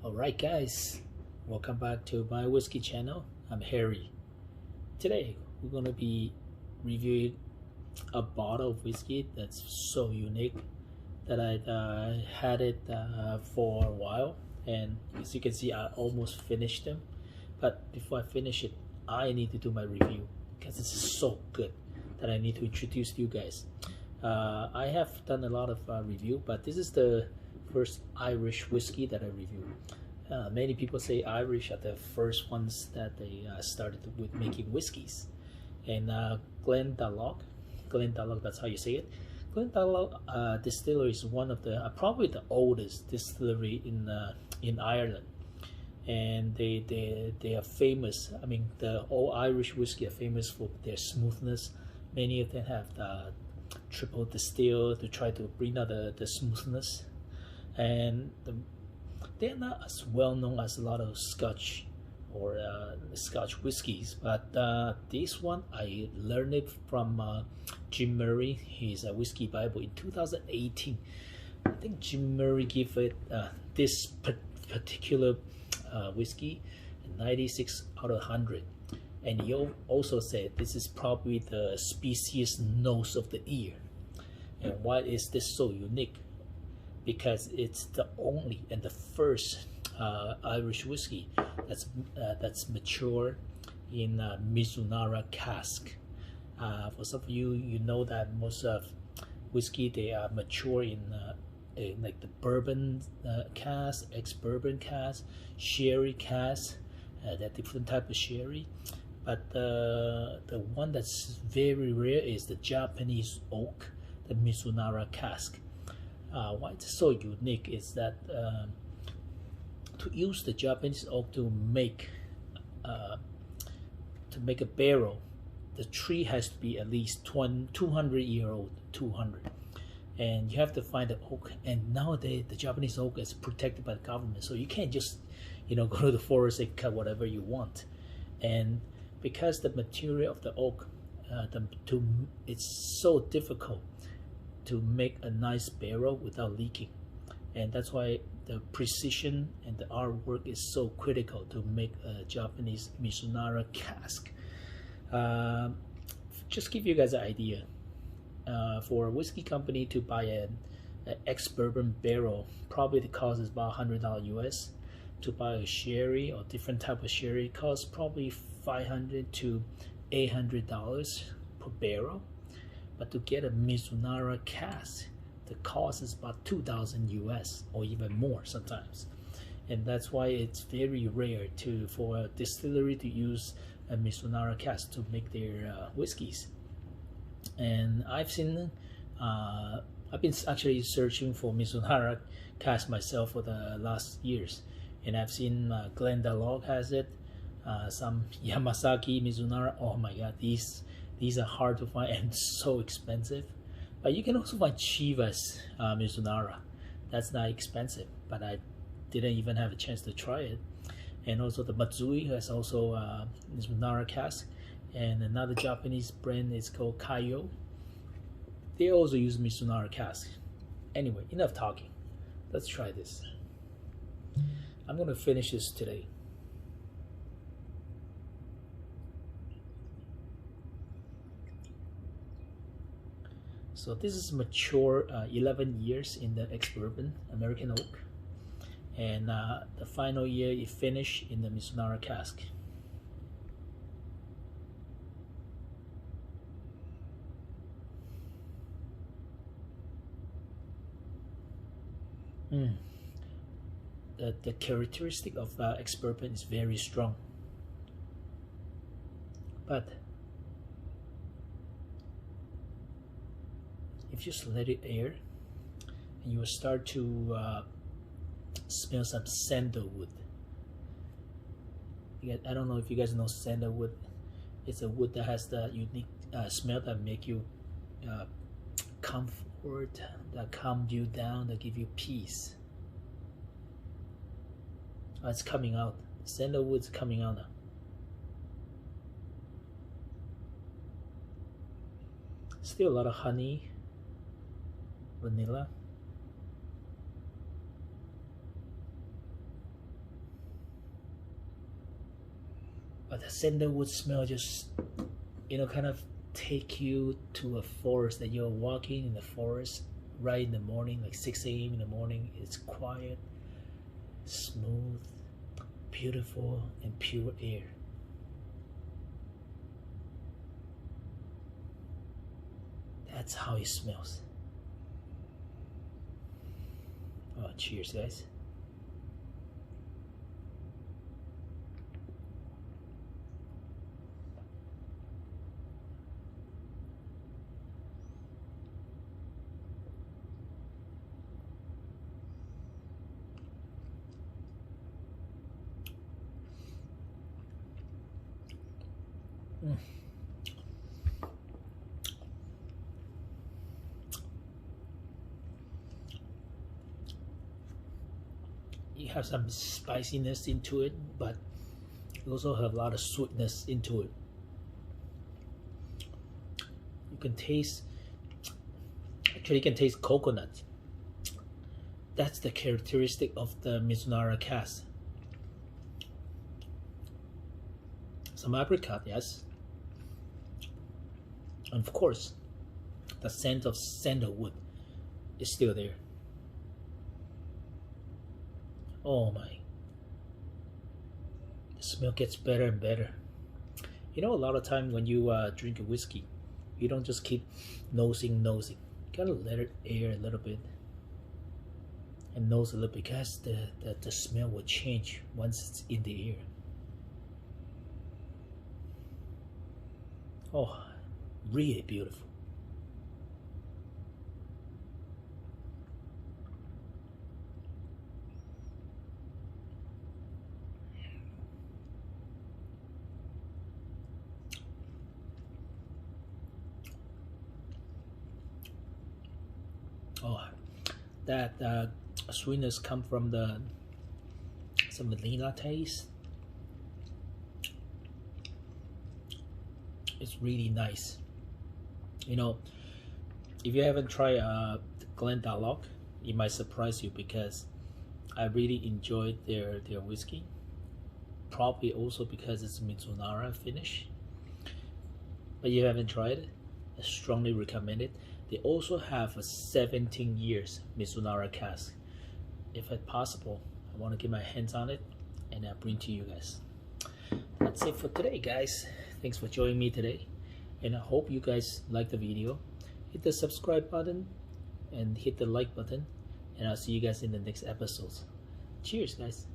Alright guys, welcome back to my whiskey channel. I'm Harry. Today we're going to be reviewing a bottle of whiskey that's so unique that I had it for a while, and as you can see I almost finished them. But before I finish it, I need to do my review because this is so good that I need to introduce to you guys. I have done a lot of review, but this is the first Irish whiskey that I review. Many people say Irish are the first ones that they started with making whiskeys, and Glendalough, that's how you say it. Glendalough Distillery is one of the probably the oldest distillery in Ireland, and they are famous. I mean, the all Irish whiskey are famous for their smoothness. Many of them have the triple distill to try to bring out the smoothness, and they're not as well known as a lot of Scotch or Scotch whiskies, but this one I learned it from Jim Murray. His whiskey Bible in 2018. I think Jim Murray gave it this particular whiskey 96 out of 100, and he also said this is probably the spiciest nose of the year. And why is this so unique? Because it's the only and the first Irish whiskey that's mature in Mizunara cask. For some of you, you know that most of whiskey, they are mature in like the bourbon cask, ex-bourbon cask, sherry cask. There are different type of sherry, but the one that's very rare is the Japanese oak, the Mizunara cask. Why it's so unique is that to use the Japanese oak to make a barrel, the tree has to be at least 200-year-old, 200, and you have to find the oak. And nowadays the Japanese oak is protected by the government, so you can't just go to the forest and cut whatever you want. And because the material of the oak, it's so difficult to make a nice barrel without leaking, and that's why the precision and the artwork is so critical to make a Japanese Mizunara cask. Just give you guys an idea, for a whiskey company to buy an ex-bourbon barrel, probably the cost is about $100 US. To buy a sherry or different type of sherry costs probably $500 to $800 per barrel. But to get a Mizunara cask, the cost is about 2,000 US or even more sometimes. And that's why it's very rare for a distillery to use a Mizunara cask to make their whiskeys. And I've been actually searching for Mizunara cask myself for the last years, and I've seen Glendalough has it, some Yamasaki Mizunara. Oh my god, these are hard to find and so expensive. But you can also find Chivas Mizunara. That's not expensive, but I didn't even have a chance to try it. And also the Matsui has also Mizunara cask, and another Japanese brand is called Kayo. They also use Mizunara cask. Anyway, enough talking. Let's try this. I'm going to finish this today. So this is mature 11 years in the ex-bourbon American oak, and the final year it finished in the Mizunara cask. The characteristic of ex-bourbon is very strong, but if you just let it air, and you will start to smell some sandalwood. I don't know if you guys know sandalwood. It's a wood that has the unique smell that make you comfort, that calm you down, that give you peace. It's coming out. Sandalwood's coming out now. Still a lot of honey, vanilla. but the sandalwood smell just, you know, kind of take you to a forest that you're walking in the forest right in the morning, like 6 a.m. in the morning. It's quiet, smooth, beautiful, and pure air. That's how it smells. Oh, cheers, guys. You have some spiciness into it, but you also have a lot of sweetness into it. You can taste, actually you can taste coconut. That's the characteristic of the Mizunara cask. Some apricot, yes. And of course, the scent of sandalwood is still there. Oh my. The smell gets better and better. You know, a lot of time when you drink a whiskey, you don't just keep nosing. You gotta let it air a little bit. And nose a little bit, because the smell will change once it's in the air. Oh, really beautiful. Oh, that sweetness come from some vanilla taste. It's really nice. You know, if you haven't tried Glendalough, it might surprise you, because I really enjoyed their whiskey. Probably also because it's Mizunara finish. But you haven't tried it, I strongly recommend it. They also have a 17 years Mizunara cask. If it's possible, I want to get my hands on it and I'll bring to you guys. That's it for today, guys. Thanks for joining me today, and I hope you guys like the video. Hit the subscribe button and hit the like button, and I'll see you guys in the next episodes. Cheers, guys.